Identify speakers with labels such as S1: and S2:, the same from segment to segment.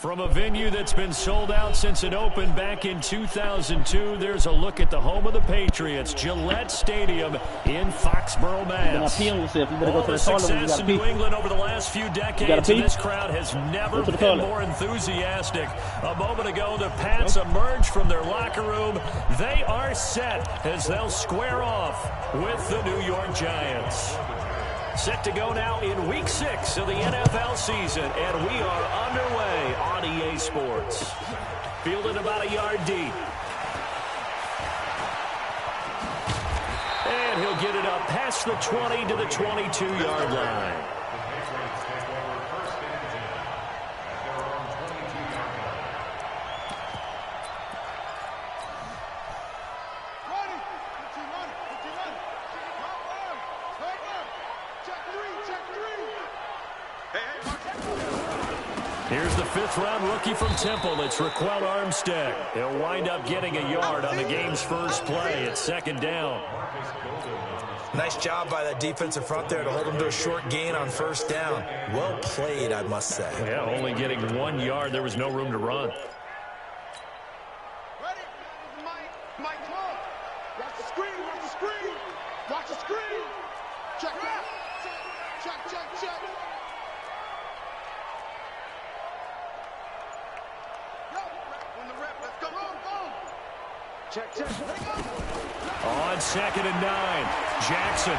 S1: From a venue that's been sold out since it opened back in 2002, there's a look at the home of the Patriots, Gillette Stadium in Foxborough, Mass. All the success in New England over the last few decades, and this crowd has never been more enthusiastic. A moment ago, the Pats emerged from their locker room. They are set as they'll square off with the New York Giants. Set to go now in Week 6 of the NFL season, and we are underway on EA Sports. Fielded about a yard deep. And he'll get it up past the 20 to the 22-yard line. Here's the fifth-round rookie from Temple. It's Raquel Armstead. He'll wind up getting a yard on the game's first play. It's second down.
S2: Nice job by that defensive front there to hold him to a short gain on first down. Well played, I must say.
S1: Yeah, only getting 1 yard. There was no room to run.
S3: Ready? Mike, come. Watch the screen, watch the screen. Watch the screen. Check it out. Check. Check.
S1: On 2nd and 9, Jackson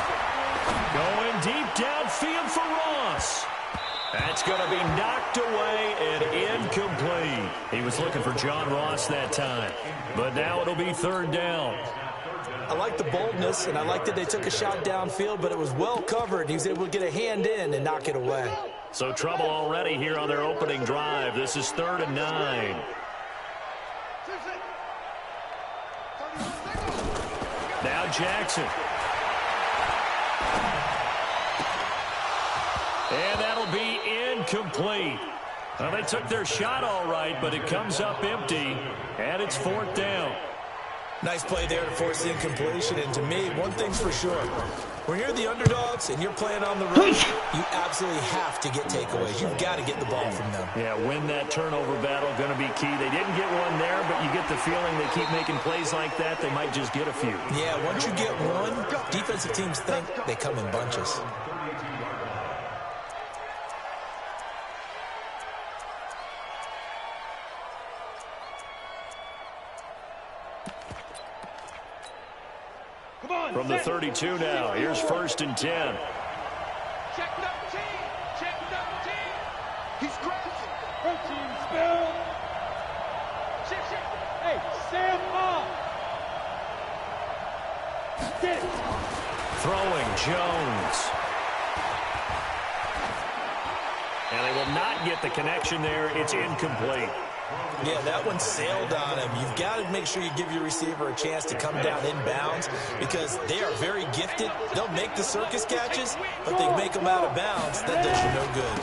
S1: going deep downfield for Ross. That's going to be knocked away and incomplete. He was looking for John Ross that time, but now it'll be third down.
S2: I like the boldness, and I like that they took a shot downfield, but it was well covered. He was able to get a hand in and knock it away.
S1: So trouble already here on their opening drive. This is 3rd and 9. Now Jackson. And that'll be incomplete. Well, they took their shot all right, but it comes up empty, and it's 4th down.
S2: Nice play there to force the incompletion, and to me, one thing's for sure. When you're the underdogs and you're playing on the road, you absolutely have to get takeaways. You've got to get the ball from them.
S1: Yeah, win that turnover battle, going to be key. They didn't get one there, but you get the feeling they keep making plays like that, they might just get a few.
S2: Yeah, once you get one, defensive teams think they come in bunches.
S1: From the 32 now, here's 1st and 10.
S3: Check double team. He's crashing. 13 spell. Check. Hey, Sam off. Get it.
S1: Throwing Jones. And they will not get the connection there. It's incomplete.
S2: Yeah, that one sailed on him. You've got to make sure you give your receiver a chance to come down inbounds because they are very gifted. They'll make the circus catches, but they make them out of bounds. That does you no good.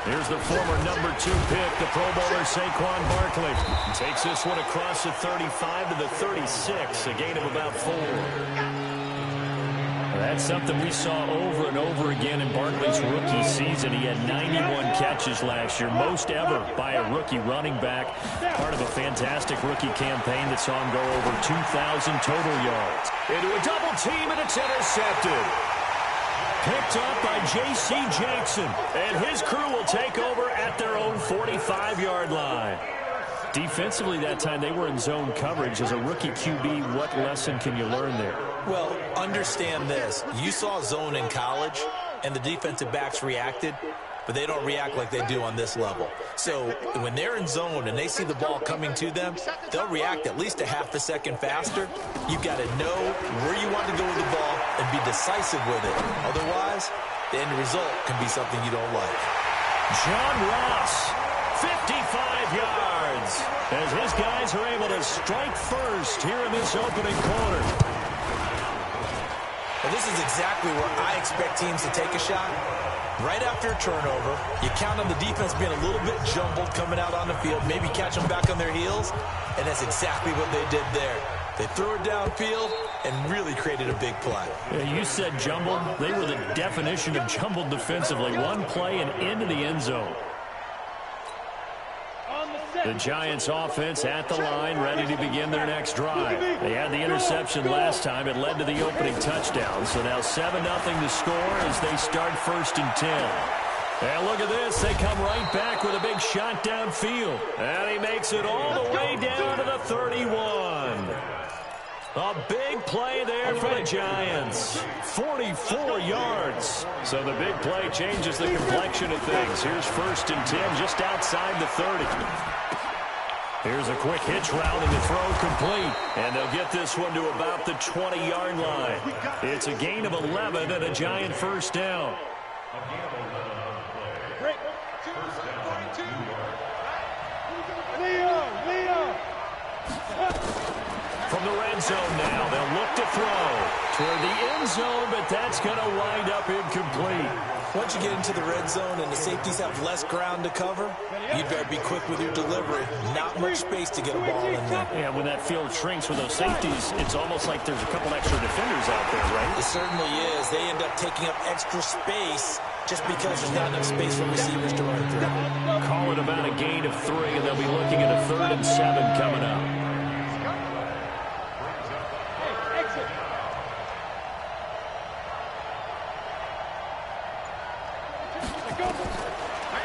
S1: Here's the former number 2 pick, the Pro Bowler Saquon Barkley. He takes this one across the 35 to the 36, a gain of about 4. That's something we saw over and over again in Barkley's rookie season. He had 91 catches last year, most ever by a rookie running back. Part of a fantastic rookie campaign that saw him go over 2,000 total yards. Into a double team, and it's intercepted. Picked up by J.C. Jackson, and his crew will take over at their own 45-yard line. Defensively that time, they were in zone coverage. As a rookie QB, what lesson can you learn there?
S2: Well, understand this. You saw zone in college, and the defensive backs reacted, but they don't react like they do on this level. So when they're in zone and they see the ball coming to them, they'll react at least a half a second faster. You've got to know where you want to go with the ball and be decisive with it. Otherwise, the end result can be something you don't like.
S1: John Ross, 55 yards, as his guys are able to strike first here in this opening quarter.
S2: Well, this is exactly where I expect teams to take a shot. Right after a turnover, you count on the defense being a little bit jumbled coming out on the field, maybe catch them back on their heels, and that's exactly what they did there. They threw it downfield and really created a big play.
S1: Yeah, you said jumbled. They were the definition of jumbled defensively. One play and into the end zone.
S3: On the
S1: The Giants offense at the line, ready to begin their next drive. They had the interception last time. It led to the opening touchdown. So now 7-0 to score as they start 1st and 10. And look at this. They come right back with a big shot downfield. And he makes it all the way down to the 31. A big play there for the Giants. 44 yards. So the big play changes the complexion of things. Here's 1st and 10 just outside the 30. Here's a quick hitch route and the throw complete. And they'll get this one to about the 20-yard line. It's a gain of 11 and a Giant 1st down. From the red zone now, they'll look to throw toward the end zone, but that's going to wind up incomplete.
S2: Once you get into the red zone and the safeties have less ground to cover, you'd better be quick with your delivery. Not much space to get a ball in there.
S1: Yeah, when that field shrinks with those safeties, it's almost like there's a couple extra defenders out there, right?
S2: It certainly is. They end up taking up extra space just because there's not enough space for receivers to run through.
S1: Call it about a gain of 3, and they'll be looking at a 3rd and 7 coming up.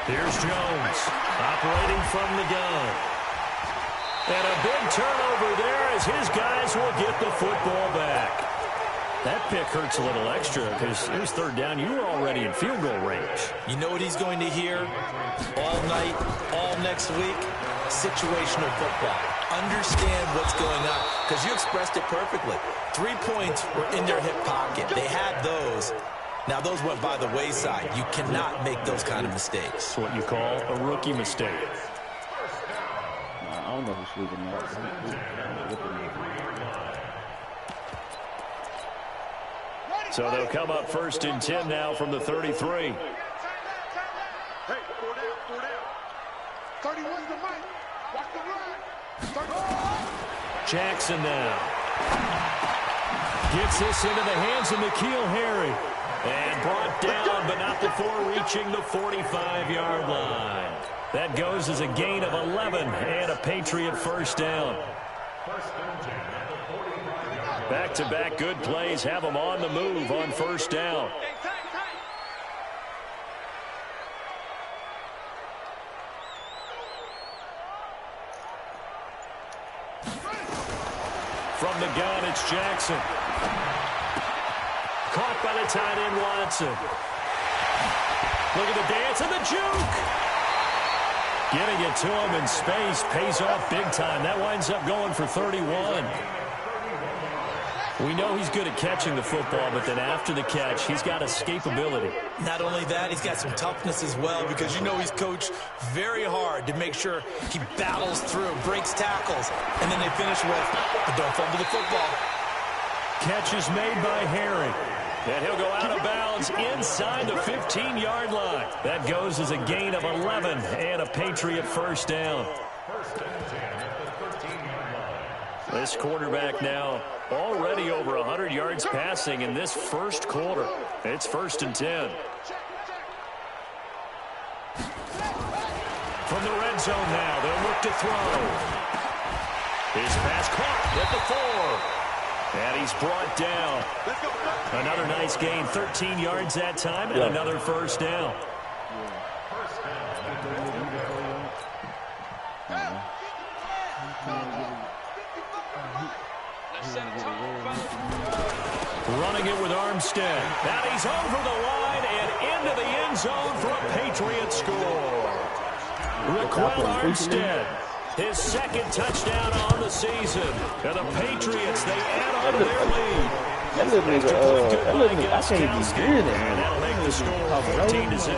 S1: Here's Jones, operating from the gun. And a big turnover there as his guys will get the football back. That pick hurts a little extra because it was 3rd down. You were already in field goal range.
S2: You know what he's going to hear all night, all next week? Situational football. Understand what's going on because you expressed it perfectly. 3 points were in their hip pocket. They had those. Now, those went by the wayside. You cannot make those kind of mistakes.
S1: That's what you call a rookie mistake.
S4: I don't know who's sleeping now.
S1: So they'll come up 1st and 10 now from the 33.
S3: Hey, 4 down. 31's the mic. Watch the run.
S1: Jackson now. Gets this into the hands of N'Keal Harry. And brought down, but not before reaching the 45-yard line. That goes as a gain of 11 and a Patriot 1st down. Back-to-back good plays have them on the move on 1st down. From the gun, it's Jackson. Caught by the tight end, Watson. Look at the dance and the juke. Getting it to him in space pays off big time. That winds up going for 31. We know he's good at catching the football, but then after the catch, he's got escapability.
S2: Not only that, he's got some toughness as well because you know he's coached very hard to make sure he battles through, breaks tackles, and then they finish with, but don't fumble the football.
S1: Catch is made by Harry. And he'll go out of bounds inside the 15-yard line. That goes as a gain of 11 and a Patriot 1st down. This quarterback now already over 100 yards passing in this 1st quarter. It's 1st and 10. From the red zone now, they'll look to throw. His pass caught at the 4. And he's brought down. Another nice gain, 13 yards that time, and another 1st down. Running it with Armstead. And he's over the line and into the end zone for a Patriot score. Raquel Armstead. His 2nd touchdown on the season. And the Patriots, they add on to their lead.
S4: That little nigga, I can't even hear that.
S1: And that'll make the score 14-0.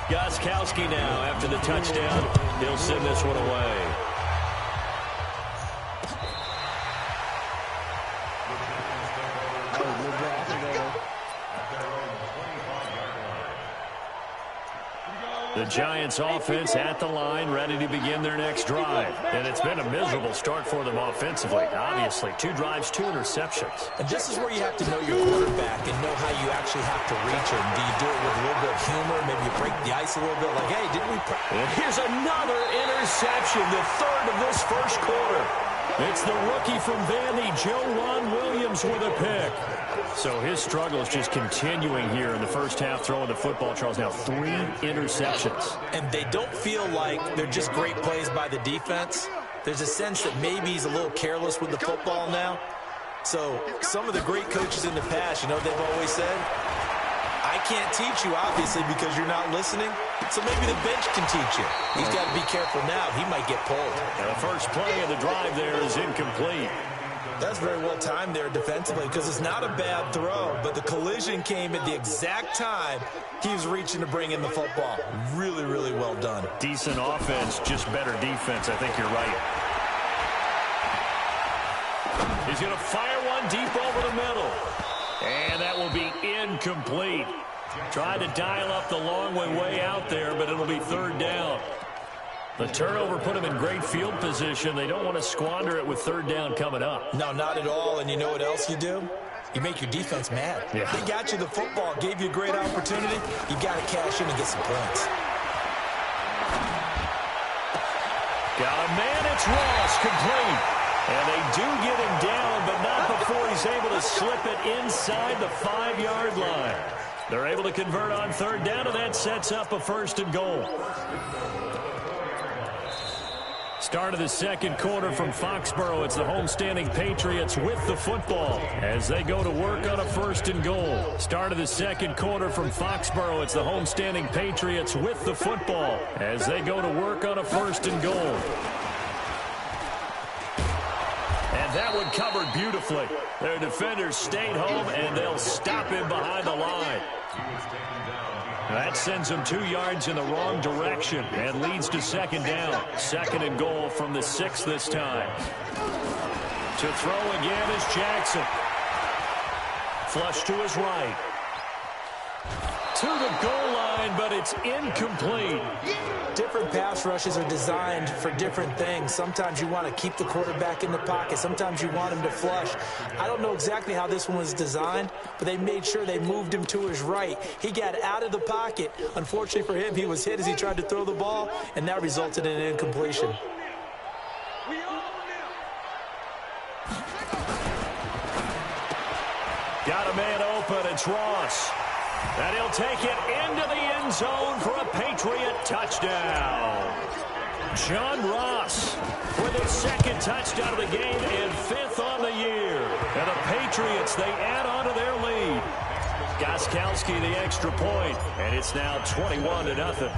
S1: Gostkowski now, after the touchdown, he'll send this one away. The Giants offense at the line, ready to begin their next drive. And it's been a miserable start for them offensively. Obviously, 2 drives, 2 interceptions.
S2: And this is where you have to know your quarterback and know how you actually have to reach him. Do you do it with a little bit of humor? Maybe you break the ice a little bit like, hey, didn't we...
S1: And here's another interception, the 3rd of this first quarter. It's the rookie from Vandy, Joejuan Williams, with a pick. So his struggle is just continuing here in the first half, throwing the football. Charles, now 3 interceptions.
S2: And they don't feel like they're just great plays by the defense. There's a sense that maybe he's a little careless with the football now. So some of the great coaches in the past, you know what they've always said? I can't teach you, obviously, because you're not listening. So maybe the bench can teach you. He's got to be careful now. He might get pulled.
S1: And the first play of the drive there is incomplete.
S2: That's very well timed there defensively because it's not a bad throw, but the collision came at the exact time he was reaching to bring in the football. Really, really well done.
S1: Decent offense, just better defense. I think you're right. He's going to fire one deep over the middle. And that will be incomplete. Tried to dial up the long way out there, but it'll be 3rd down. The turnover put them in great field position. They don't want to squander it with 3rd down coming up.
S2: No, not at all. And you know what else you do? You make your defense mad.
S1: Yeah.
S2: They got you the football, gave you a great opportunity. You got to cash in and get some points.
S1: Got a man. It's Ross, complete. And they do get him down, but not before he's able to slip it inside the 5-yard line. They're able to convert on 3rd down, and that sets up a 1st and goal. Start of the second quarter from Foxborough. It's the homestanding Patriots with the football as they go to work on a 1st and goal. Start of the second quarter from Foxborough. It's the homestanding Patriots with the football as they go to work on a 1st and goal. And that one covered beautifully. Their defenders stayed home, and they'll stop him behind the line. That sends them 2 yards in the wrong direction and leads to 2nd down. 2nd and goal from the 6 this time. To throw again is Jackson. Flush to his right. To the goal line, but it's incomplete.
S2: Different pass rushes are designed for different things. Sometimes you want to keep the quarterback in the pocket. Sometimes you want him to flush. I don't know exactly how this one was designed, but they made sure they moved him to his right. He got out of the pocket. Unfortunately for him, he was hit as he tried to throw the ball, and that resulted in an incompletion.
S1: Got a man open. It's Ross. And he'll take it into the end zone for a Patriot touchdown. John Ross with his 2nd touchdown of the game and 5th on the year. And the Patriots, they add on to their lead. Gostkowski the extra point, and it's now 21-0.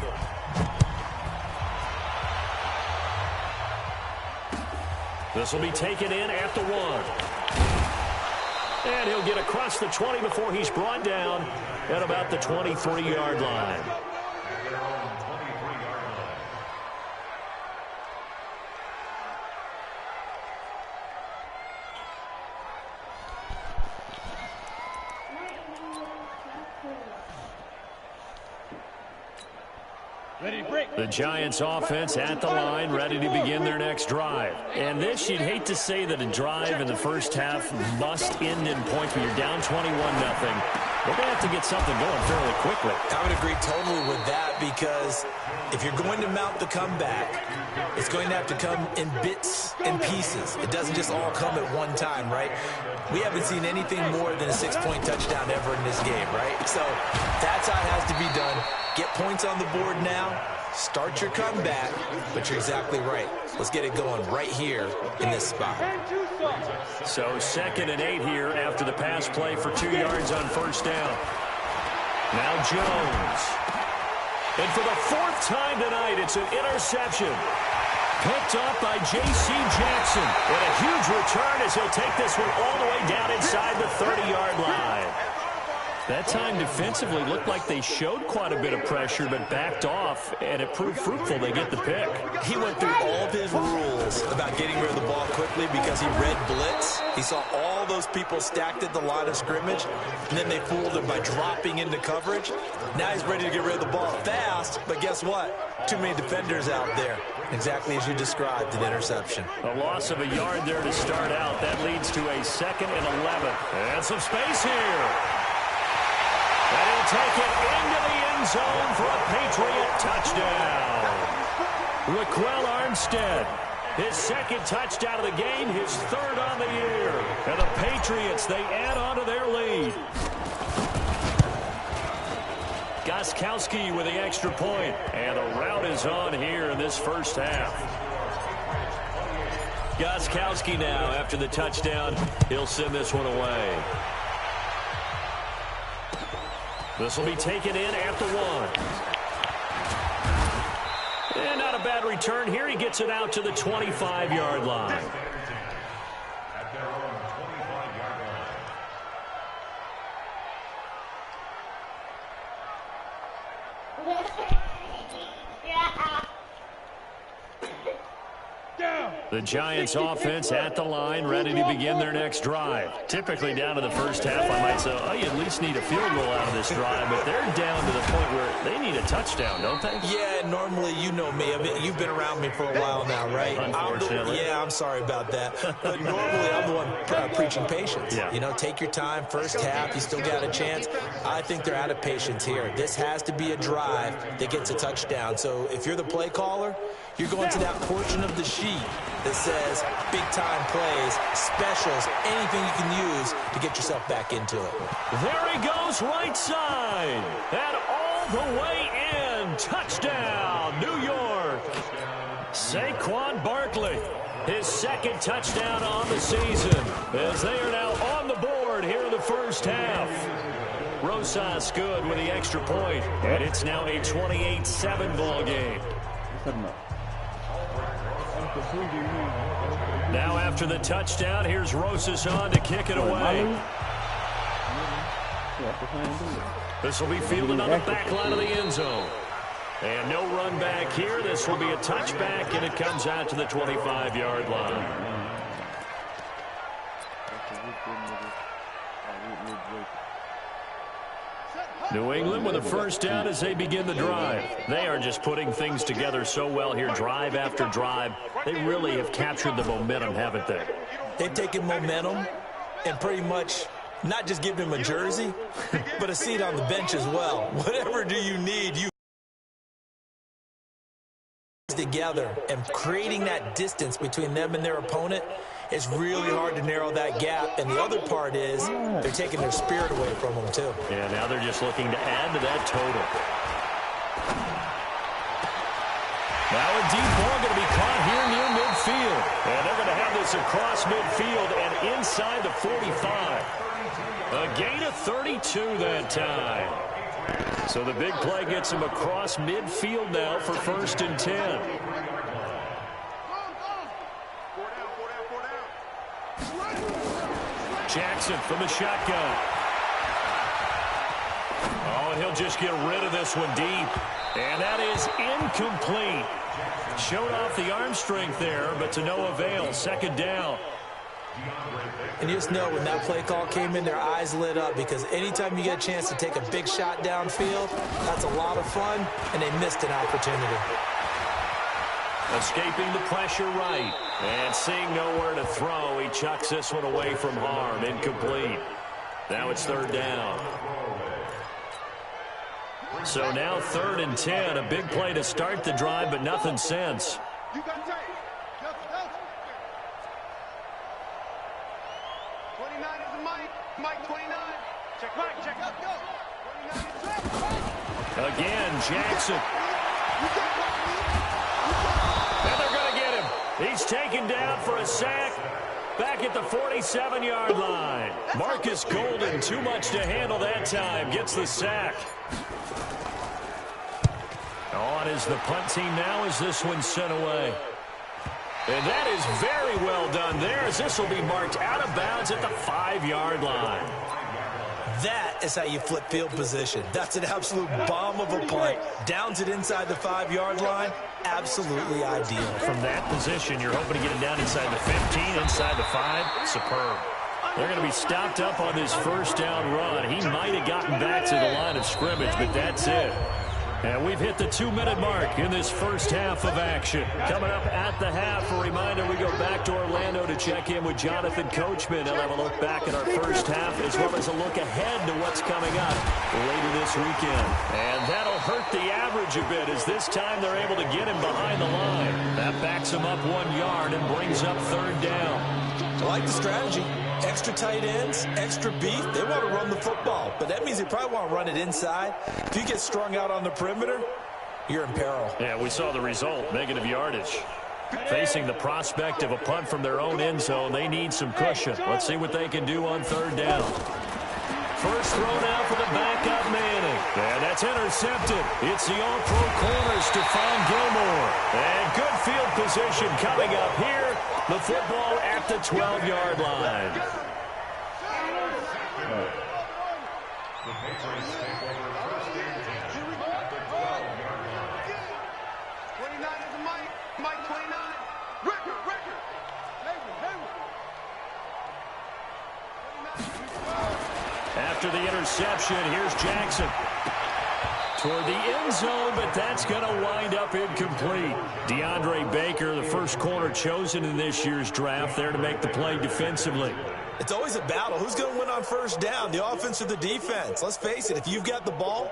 S1: This will be taken in at the 1. And he'll get across the 20 before he's brought down at about the 23-yard line. The Giants offense at the line, ready to begin their next drive. And this, you'd hate to say that a drive in the first half must end in points, but you're down 21-0. They're going to have to get something going fairly quickly.
S2: I would agree totally with that because if you're going to mount the comeback, it's going to have to come in bits and pieces. It doesn't just all come at one time, right? We haven't seen anything more than a 6-point touchdown ever in this game, right? So that's how it has to be done. Get points on the board now. Start your comeback, but you're exactly right. Let's get it going right here in this spot.
S1: So 2nd and 8 here after the pass play for 2 yards on 1st down. Now Jones. And for the 4th time tonight, it's an interception. Picked up by J.C. Jackson. And a huge return as he'll take this one all the way down inside the 30-yard line. That time defensively looked like they showed quite a bit of pressure, but backed off, and it proved fruitful. They get the pick.
S2: He went through all of his rules about getting rid of the ball quickly because he read blitz. He saw all those people stacked at the line of scrimmage, and then they fooled him by dropping into coverage. Now he's ready to get rid of the ball fast, but guess what? Too many defenders out there. Exactly as you described, an interception.
S1: A loss of a yard there to start out. That leads to a 2nd and 11. And some space here. And he'll take it into the end zone for a Patriot touchdown. Raquel Armstead, his 2nd touchdown of the game, his 3rd on the year. And the Patriots, they add on to their lead. Gostkowski with the extra point. And the route is on here in this first half. Gostkowski now, after the touchdown, he'll send this one away. This will be taken in at the 1. And not a bad return here. He gets it out to the 25-yard line. The Giants offense at the line, ready to begin their next drive. Typically down to the first half, I might say, oh, you at least need a field goal out of this drive, but they're down to the point where they need a touchdown, don't they?
S2: Yeah, normally, you know me. I mean, you've been around me for a while now, right?
S1: Unfortunately.
S2: I'm sorry about that. But normally, I'm the one preaching patience.
S1: Yeah.
S2: You know, take your time, first half, you still got a chance. I think they're out of patience here. This has to be a drive that gets a touchdown. So if you're the play caller, you're going to that portion of the sheet that says big-time plays, specials, anything you can use to get yourself back into it.
S1: There he goes, right side, and all the way in. Touchdown, New York. Saquon Barkley, his 2nd touchdown on the season, as they are now on the board here in the first half. Rosas good with the extra point, and it's now a 28-7 ball game. Now after the touchdown, here's Rosas on to kick it away. This will be fielded on the back line of the end zone. And no run back here. This will be a touchback, and it comes out to the 25-yard line. New England with a first down as they begin the drive. They are just putting things together so well here, drive after drive. They really have captured the momentum, haven't they?
S2: They've taken momentum and pretty much not just given him a jersey, but a seat on the bench as well. Whatever do you need, you together, and creating that distance between them and their opponent is really hard to narrow that gap. And the other part is they're taking their spirit away from them too.
S1: Yeah, now they're just looking to add to that total. Now a deep ball going to be caught here near midfield. And they're going to have this across midfield and inside the 45. A gain of 32 that time. So the big play gets him across midfield now for 1st and 10. Jackson from the shotgun. Oh, and he'll just get rid of this one deep. And that is incomplete. Showed off the arm strength there, but to no avail. 2nd down.
S2: And you just know when that play call came in, their eyes lit up, because anytime you get a chance to take a big shot downfield, that's a lot of fun, and they missed an opportunity.
S1: Escaping the pressure right, and seeing nowhere to throw, he chucks this one away from harm. Incomplete. Now it's 3rd down. So now 3rd and 10, a big play to start the drive, but nothing since.
S3: You got tape. 29 is the Mike. Mike 29. Check right, check up, go. 29 is
S1: Again, Jackson. And they're going to get him. He's taken down for a sack. Back at the 47-yard line. Marcus Golden, too much to handle that time. Gets the sack. On is the punt team now as this one's sent away. And that is very well done there, as this will be marked out of bounds at the 5-yard line.
S2: That is how you flip field position. That's an absolute bomb of a punt. Downs it inside the 5-yard line. Absolutely ideal.
S1: From that position, you're hoping to get it down inside the 15, inside the 5. Superb. They're going to be stopped up on this first down run. He might have gotten back to the line of scrimmage, but that's it. And we've hit the 2-minute mark in this first half of action. Coming up at the half, a reminder, we go back to Orlando to check in with Jonathan Coachman. He'll have a look back at our first half as well as a look ahead to what's coming up later this weekend. And that'll hurt the average a bit as this time they're able to get him behind the line. That backs him up 1 yard and brings up third down.
S2: I like the strategy. Extra tight ends, extra beef. They want to run the football, but that means they probably want to run it inside. If you get strung out on the perimeter, you're in peril.
S1: Yeah, we saw the result, negative yardage. Facing the prospect of a punt from their own end zone, they need some cushion. Let's see what they can do on third down. First throw now for the backup Manning. And that's intercepted. It's the all-pro corner, Stephon Gilmore. And good field position coming up here. The football at the 12-yard line.
S3: The Patriots take over first and 10 at the 12-yard line. 29 is Mike 29. Record.
S1: After the interception, here's Jackson. Toward the end zone, but that's going to wind up incomplete. DeAndre Baker, the first corner chosen in this year's draft, there to make the play defensively.
S2: It's always a battle. Who's going to win on first down, the offense or the defense? Let's face it, if you've got the ball,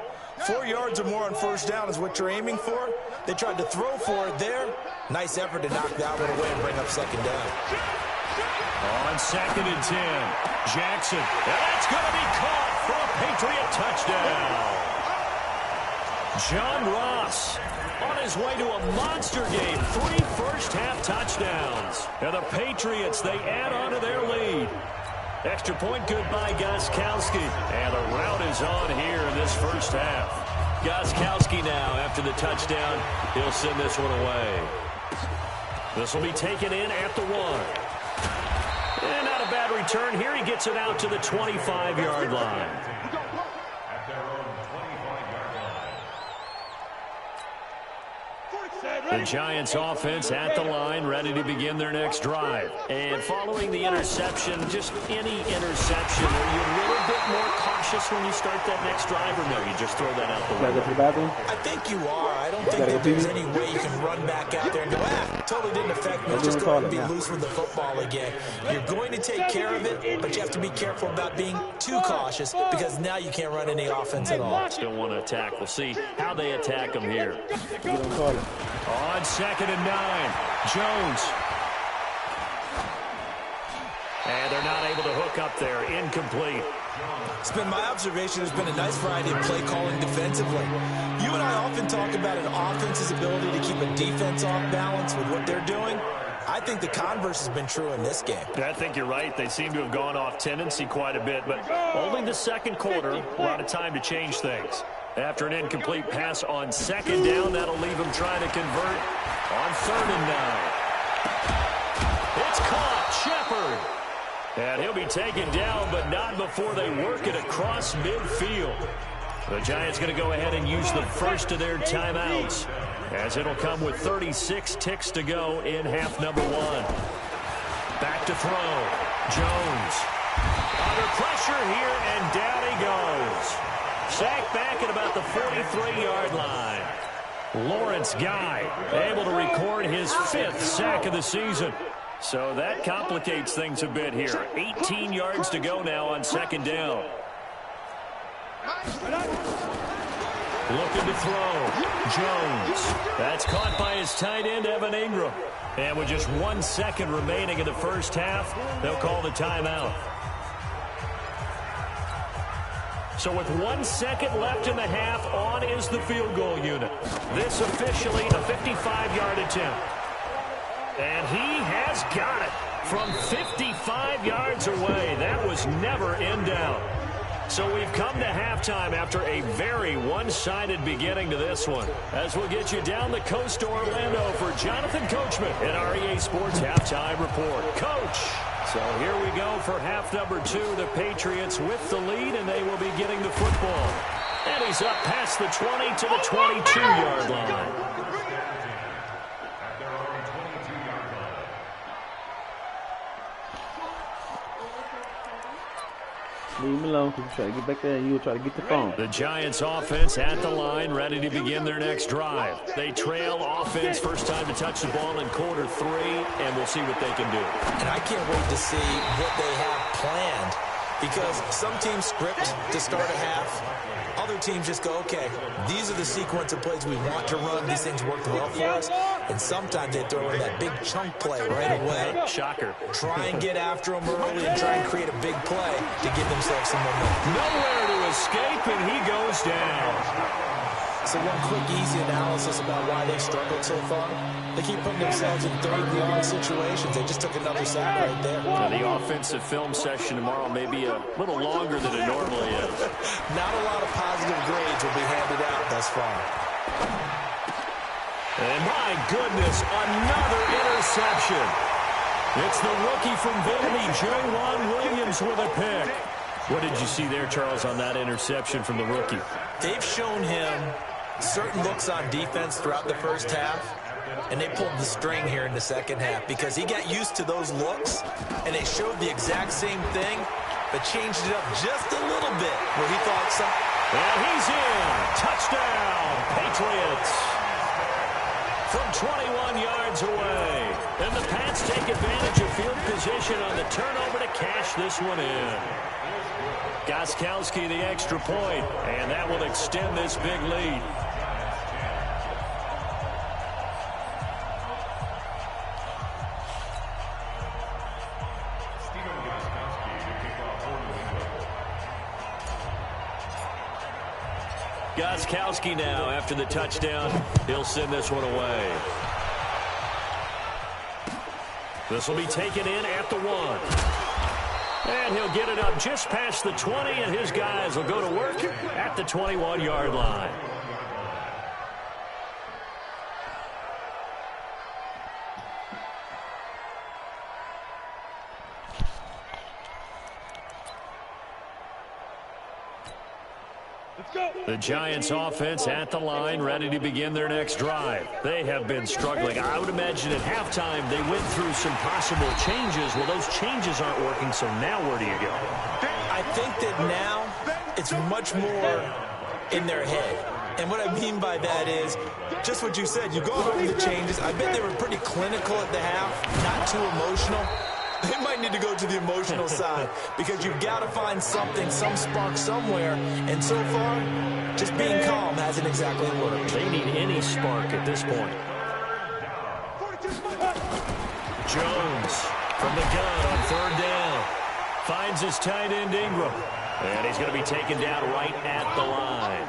S2: 4 yards or more on first down is what you're aiming for. They tried to throw for it there. Nice effort to knock that one away and bring up second down.
S1: On 2nd and 10, Jackson. And that's going to be caught for a Patriot touchdown. John Ross on his way to a monster game. 3 first-half touchdowns. And the Patriots, they add on to their lead. Extra point good by Gostkowski. And the route is on here in this first half. Gostkowski now, after the touchdown, he'll send this one away. This will be taken in at the 1. And not a bad return here. He gets it out to the 25-yard line. The Giants offense at the line, ready to begin their next drive. And following the interception, just any interception, are you a little bit more cautious when you start that next drive, or no, you just throw that out the window?
S2: I think you are. I don't think that there's any way you can run back out there and go, totally didn't affect me. Just go ahead and be loose with the football again. You're going to take care of it, but you have to be careful about being too cautious because now you can't run any offense at all.
S1: Still want to attack. We'll see how they attack them here. On 2nd and 9, Jones. And they're not able to hook up there. Incomplete.
S2: It's been my observation there's been a nice variety of play calling defensively. You and I often talk about an offense's ability to keep a defense off balance with what they're doing. I think the converse has been true in this game.
S1: I think you're right. They seem to have gone off tendency quite a bit, but only the second quarter, a lot of time to change things. After an incomplete pass on 2nd down, that'll leave him trying to convert on 3rd and 9. It's caught, Shepard. And he'll be taken down, but not before they work it across midfield. The Giants going to go ahead and use the first of their timeouts, as it'll come with 36 ticks to go in half number 1. Back to throw. Jones. Under pressure here, and down he goes. Sacked back at about the 43-yard line. Lawrence Guy able to record his 5th sack of the season. So that complicates things a bit here. 18 yards to go now on 2nd down. Looking to throw. Jones. That's caught by his tight end, Evan Ingram. And with just 1 second remaining in the first half, they'll call the timeout. So with 1 second left in the half, on is the field goal unit. This officially a 55-yard attempt. And he has got it from 55 yards away. That was never in doubt. So we've come to halftime after a very one-sided beginning to this one. As we'll get you down the coast to Orlando for Jonathan Coachman in our EA Sports Halftime Report. Coach. So here we go for half number 2. The Patriots with the lead, and they will be getting the football. And he's up past the 20 to the 22-yard line.
S4: Leave him alone because he's trying to get back there and you'll try to get the phone.
S1: The Giants offense at the line, ready to begin their next drive. They trail offense, first time to touch the ball in quarter 3, and we'll see what they can do.
S2: And I can't wait to see what they have planned, because some teams script to start a half. Other teams just go, okay, these are the sequence of plays we want to run. These things worked well for us. And sometimes they throw in that big chunk play right away.
S1: Shocker.
S2: Try and get after them early and try and create a big play to give themselves some momentum.
S1: Nowhere to escape, and he goes down.
S2: So one quick, easy analysis about why they've struggled so far. They keep putting themselves in third-and-long situations. They just took another sack right there.
S1: Now, the offensive film session tomorrow may be a little longer than it normally is.
S2: Not a lot of positive grades will be handed out thus far.
S1: And my goodness, another interception. It's the rookie from Vandy, Jawan Williams, with a pick. What did you see there, Charles, on that interception from the rookie?
S2: They've shown him certain looks on defense throughout the first half, and they pulled the string here in the second half because he got used to those looks, and they showed the exact same thing, but changed it up just a little bit where he thought something.
S1: And he's in. Touchdown, Patriots. From 21 yards away. And the Pats take advantage of field position on the turnover to cash this one in. Gostkowski the extra point, and that will extend this big lead. Gostkowski now after the touchdown. He'll send this one away. This will be taken in at the 1. And he'll get it up just past the 20, and his guys will go to work at the 21-yard line. The Giants offense at the line, ready to begin their next drive. They have been struggling. I would imagine at halftime they went through some possible changes. Well, those changes aren't working, so now where do you go?
S2: I think that now it's much more in their head. And what I mean by that is just what you said. You go over the changes. I bet they were pretty clinical at the half, not too emotional. They might need to go to the emotional side because you've got to find something, some spark somewhere. And so far, just being calm hasn't exactly worked.
S1: They need any spark at this point. Jones from the gun on 3rd down. Finds his tight end Ingram. And he's going to be taken down right at the line.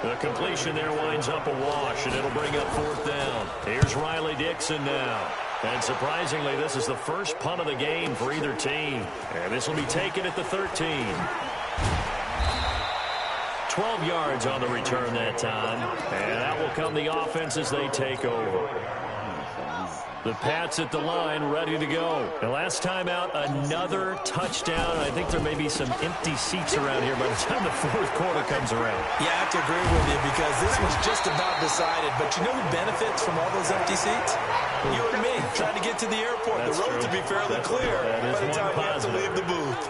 S1: The completion there winds up a wash, and it'll bring up 4th down. Here's Riley Dixon now. And surprisingly, this is the first punt of the game for either team. And this will be taken at the 13. 12 yards on the return that time. And that will come the offense as they take over. The Pats at the line, ready to go. The last time out, another touchdown. I think there may be some empty seats around here by the time the 4th quarter comes around.
S2: Yeah, I have to agree with you because this was just about decided. But you know who benefits from all those empty seats? You and me, trying to get to the airport.
S1: That's
S2: the road
S1: true.
S2: to be fairly clear by the time you have to leave the booth.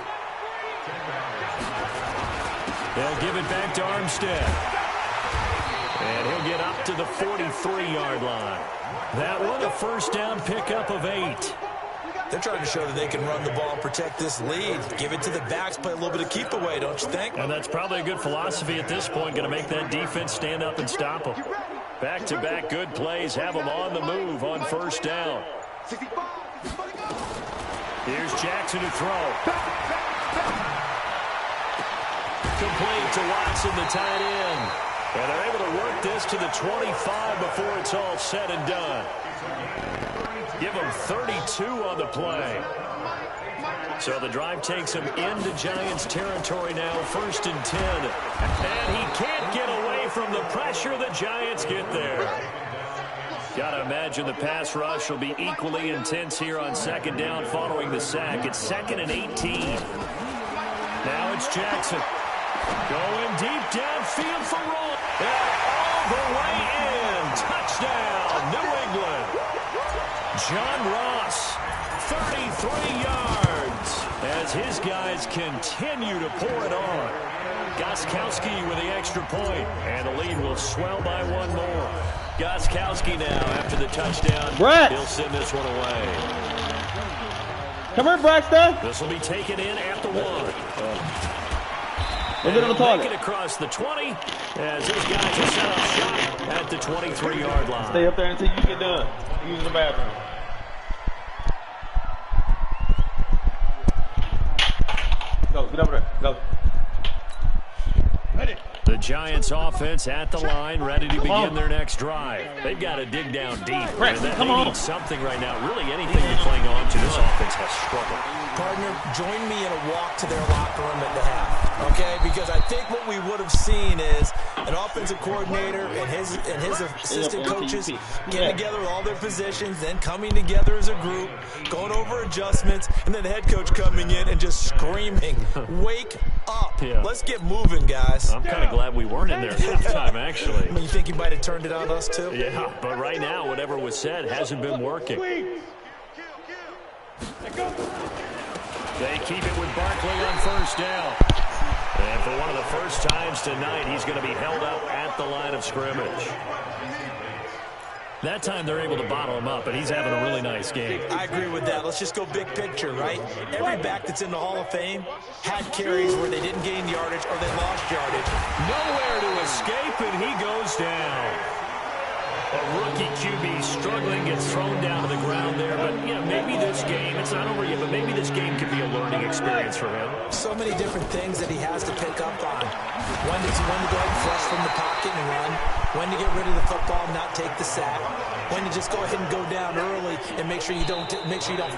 S1: They'll give it back to Armstead. And he'll get up to the 43-yard line. That one, a first down pickup of 8.
S2: They're trying to show that they can run the ball and protect this lead. Give it to the backs, play a little bit of keep away, don't you think?
S1: And that's probably a good philosophy at this point, going to make that defense stand up and stop them. Back-to-back good plays, have them on the move on 1st down. Here's Jackson to throw. Complete to Watson, the tight end. And they're able to work this to the 25 before it's all said and done. Give them 32 on the play. So the drive takes him into Giants territory now, 1st and 10. And he can't get away from the pressure. The Giants get there. Gotta imagine the pass rush will be equally intense here on second down following the sack. It's 2nd and 18. Now it's Jackson. Going deep downfield for Roll. And all the way in. Touchdown, New England. John Ross, 33 yards. As his guys continue to pour it on. Gostkowski with the extra point. And the lead will swell by one more. Gostkowski now after the touchdown.
S4: Brett.
S1: He'll send this one away.
S4: Come here, Braxton.
S1: This will be taken in at the 1.
S4: We'll get on the target.
S1: Make it across the 20 as these guys are set up shot at the 23-yard line.
S4: Stay up there until you get done. Use the bathroom. Go, get over there. Go.
S3: Ready.
S1: The Giants offense at the line, ready to begin their next drive. They've got to dig down deep. They need something right now. Really anything to cling on to. This offense has struggled.
S2: Partner, join me in a walk to their locker room at the half, okay? Because I think what we would have seen is an offensive coordinator and his assistant coaches getting together with all their positions, then coming together as a group, going over adjustments, and then the head coach coming in and just screaming, wake up.
S1: Yeah.
S2: Let's get moving, guys.
S1: I'm kind of glad we weren't in there at halftime, actually.
S2: I mean, you think he might have turned it on us, too?
S1: Yeah, but right now, whatever was said hasn't been working. They keep it with Barkley on first down. And for one of the first times tonight, he's going to be held up at the line of scrimmage. That time they're able to bottle him up, and he's having a really nice game.
S2: I agree with that. Let's just go big picture, right? Every back that's in the Hall of Fame had carries where they didn't gain yardage or they lost yardage.
S1: Nowhere to escape, and he goes down. A rookie QB struggling, gets thrown down to the ground there. But, you know, maybe this game, it's not over yet, but maybe this game could be a learning experience for him.
S2: So many different things that he has to pick up on. When to go ahead and flush from the pocket and run. When to get rid of the football and not take the sack. When to just go ahead and go down early and make sure you don't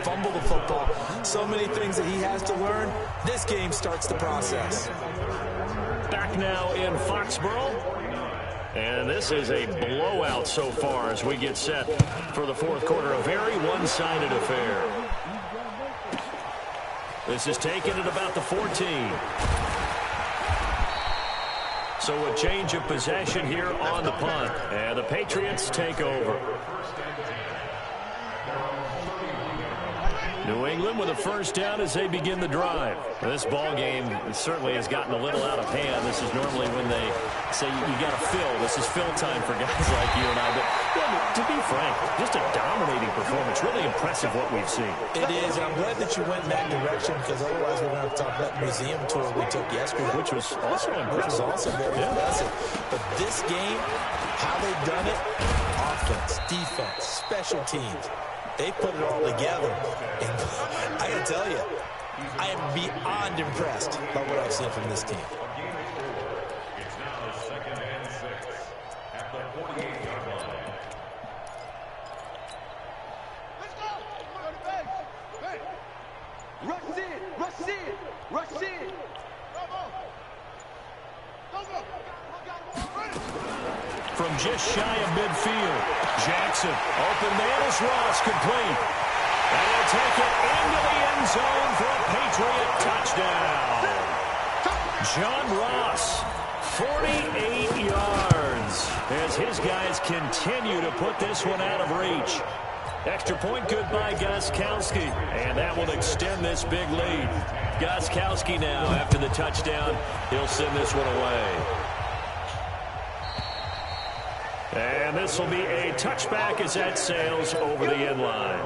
S2: fumble the football. So many things that he has to learn. This game starts the process.
S1: Back now in Foxborough. And this is a blowout so far as we get set for the fourth quarter. A very one-sided affair. This is taken at about the 14. So a change of possession here on the punt. And the Patriots take over. New England with a first down as they begin the drive. This ball game certainly has gotten a little out of hand. This is normally when they say you got to fill. This is fill time for guys like you and I. But yeah, to be frank, just a dominating performance. Really impressive what we've seen.
S2: It is. I'm glad that you went in that direction because otherwise we're going to have to talk about the museum tour we took yesterday.
S1: Which was also impressive.
S2: Which was also very impressive. But this game, how they've done it, offense, defense, special teams. They put it all together, and I gotta tell you, I am beyond impressed by what I've seen from this team.
S3: It's now 2nd and 6 at the 48-yard line. Let's go! Hey. Rush in! Rush in! Rush in!
S1: From just shy of midfield, Jackson, open man is Ross, complete. And he'll take it into the end zone for a Patriot touchdown. John Ross, 48 yards, as his guys continue to put this one out of reach. Extra point good by Gostkowski, and that will extend this big lead. Gostkowski now, after the touchdown, he'll send this one away. And this will be a touchback as that sails over the end line.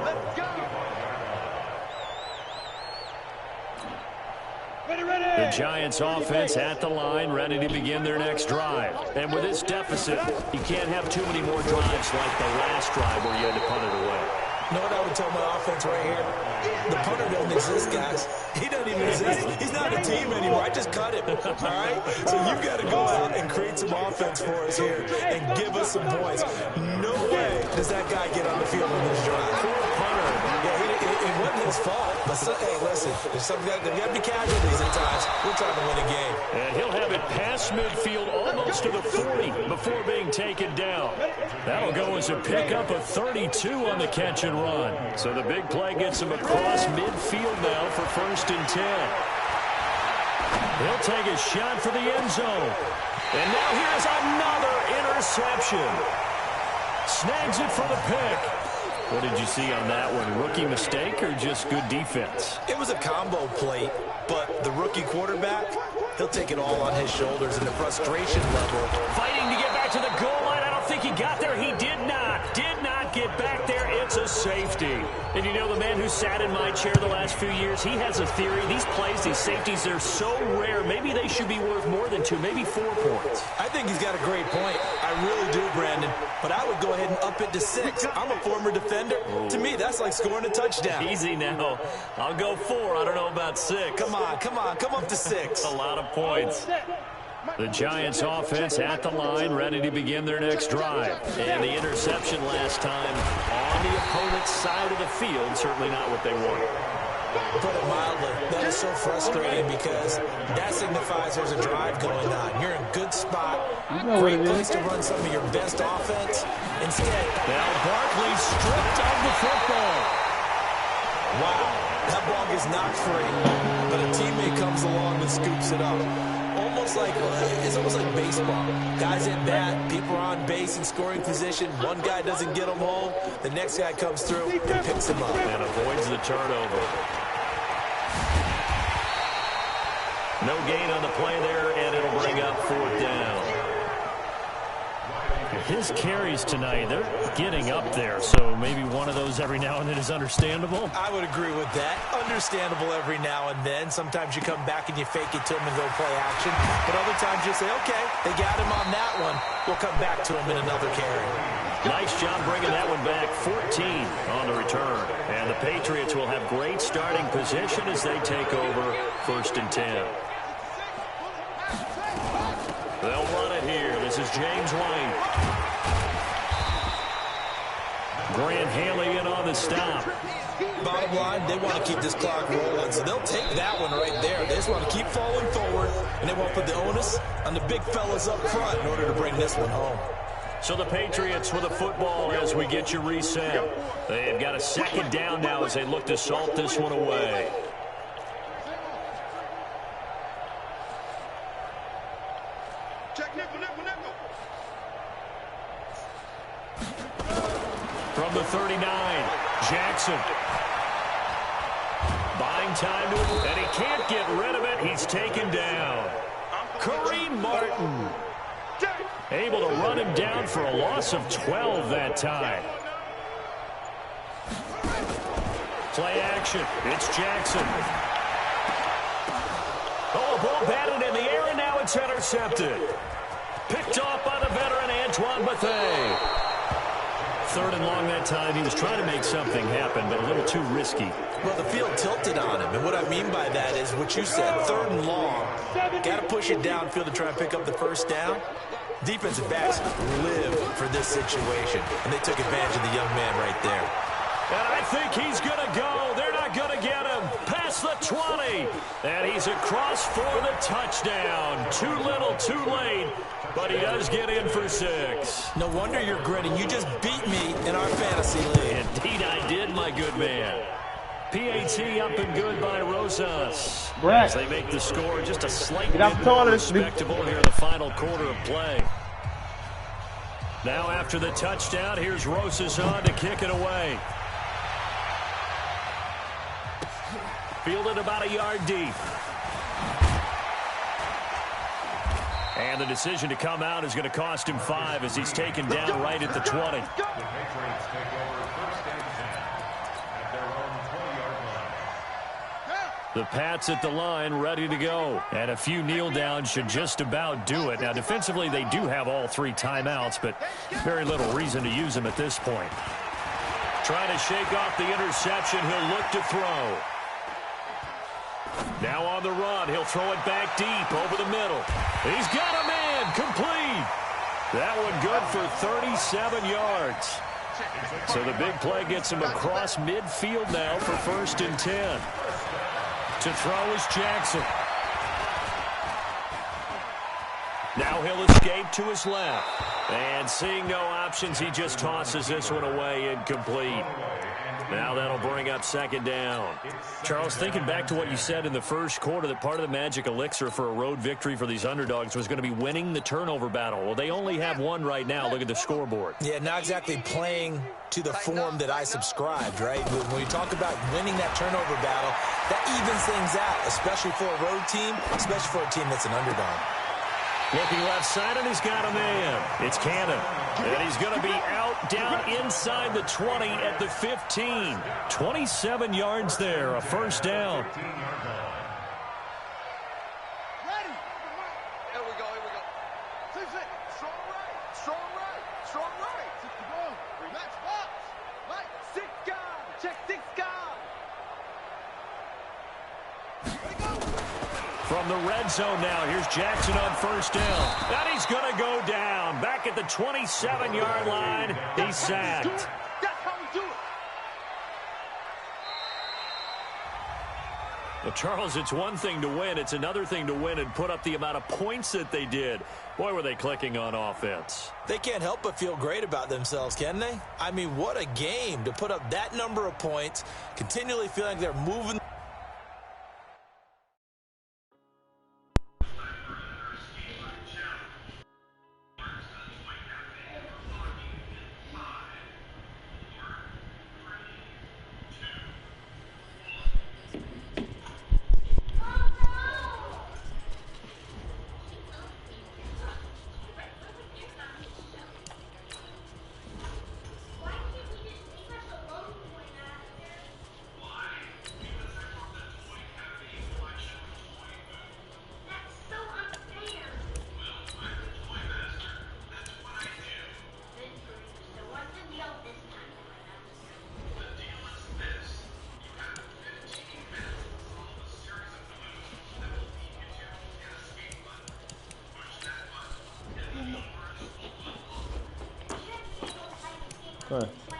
S1: The Giants offense at the line, ready to begin their next drive. And with this deficit, you can't have too many more drives like the last drive where you had to punt it away.
S2: You know what I would tell my offense right here? The punter doesn't exist, guys. He doesn't even exist. He's not a team anymore. I just cut him, all right? So you've got to go out and create some offense for us here and give us some points. No way does that guy get on the field on this drive.
S1: Poor punter.
S2: Yeah, if wasn't his fault. But hey, listen, there's got to be casualties at times. We're trying to win a game.
S1: And he'll have it past midfield almost to the 40 before being taken down. That'll go as a pickup of 32 on the catch and run. So the big play gets him across midfield now for 1st and 10. He'll take a shot for the end zone. And now here's another interception. Snags it for the pick. What did you see on that one? Rookie mistake or just good defense?
S2: It was a combo plate, but the rookie quarterback, he'll take it all on his shoulders, and the frustration level.
S1: Fighting to get back to the goal line. I don't think he got there. He did not get back there. It's a safety. And you know, the man who sat in my chair the last few years, he has a theory. These plays, these safeties, they're so rare. Maybe they should be worth more than 2, maybe 4 points.
S2: I think he's got a great point. I really do, Brandon. But I would go ahead and up it to 6. I'm a former defender. Oh. To me, that's like scoring a touchdown.
S1: Easy now. I'll go 4. I don't know about 6.
S2: Come on. Come up to 6.
S1: A lot of points. The Giants offense at the line, ready to begin their next drive. And the interception last time on the opponent's side of the field, certainly not what they wanted.
S2: Put it mildly, that is so frustrating because that signifies there's a drive going on. You're in a good spot, great place to run some of your best offense. Instead,
S1: now Barkley stripped of the football.
S2: Wow, that ball gets knocked free, but a teammate comes along and scoops it up. It's almost like baseball. Guys at bat, people are on base in scoring position. One guy doesn't get them home. The next guy comes through and picks him up.
S1: And avoids the turnover. No gain on the play there, and it'll bring up 4th down. His carries tonight, they're getting up there, so maybe one of those every now and then is understandable.
S2: I would agree with that. Understandable every now and then. Sometimes you come back and you fake it to him and go play action. But other times you say, okay, they got him on that one. We'll come back to him in another carry.
S1: Nice job bringing that one back. 14 on the return. And the Patriots will have great starting position as they take over 1st and 10. They'll run it here. This is James White. Grant Haley in on the stop.
S2: Bottom line, they want to keep this clock rolling, so they'll take that one right there. They just want to keep falling forward, and they want to put the onus on the big fellas up front in order to bring this one home.
S1: So the Patriots with the football as we get you reset. They've got a 2nd down now as they look to salt this one away. From the 39, Jackson. Buying time to him, and he can't get rid of it. He's taken down. Kareem Martin. Able to run him down for a loss of 12 that time. Play action. It's Jackson. Oh, ball batted in the air, and now it's intercepted. Picked off by the veteran Antoine Bethea. 3rd and long that time. He was trying to make something happen, but a little too risky.
S2: Well, the field tilted on him, and what I mean by that is what you said, 3rd and long. Got to push it downfield to try and pick up the 1st down. Defensive backs live for this situation, and they took advantage of the young man right there.
S1: And I think he's going to go. They're not going to get him. Past the 20. And he's across for the touchdown. Too little, too late. But he does get in for 6.
S2: No wonder you're grinning. You just beat me in our fantasy league.
S1: Indeed I did, my good man. PAT up and good by Rosas.
S4: Brett.
S1: As they make the score just a slight bit more respectable here in the final quarter of play. Now after the touchdown, here's Rosas on to kick it away. Fielded about a yard deep. And the decision to come out is going to cost him 5 as he's taken down right at the 20. The Pats at the line ready to go. And a few kneel downs should just about do it. Now defensively they do have all 3 timeouts, but very little reason to use them at this point. Trying to shake off the interception. He'll look to throw. Now on the run, he'll throw it back deep over the middle. He's got a man, complete. That one good for 37 yards. So the big play gets him across midfield now for 1st and 10. To throw is Jackson. Now he'll escape to his left. And seeing no options, he just tosses this one away, incomplete. Now that'll bring up 2nd down. Charles, thinking back to what you said in the first quarter, that part of the magic elixir for a road victory for these underdogs was going to be winning the turnover battle. Well, they only have one right now. Look at the scoreboard.
S2: Yeah, not exactly playing to the form that I subscribed, right? When we talk about winning that turnover battle, that evens things out, especially for a road team, especially for a team that's an underdog.
S1: Looking left side, and he's got a man. It's Cannon. And he's going to be out down inside the 20 at the 15. 27 yards there, a 1st down.
S3: Ready. Here we go. 6 it. Strong right. Strong right. 61. Relax, box. Right. 6 guard. Check 6 guard.
S1: From the red zone now, here's Jackson on 1st down. And he's going to go down. Back at the 27-yard line, he's sacked.
S3: That's how we do it.
S1: Well, Charles, it's one thing to win. It's another thing to win and put up the amount of points that they did. Boy, were they clicking on offense.
S2: They can't help but feel great about themselves, can they? I mean, what a game to put up that number of points, continually feeling like they're moving.
S4: Go ahead.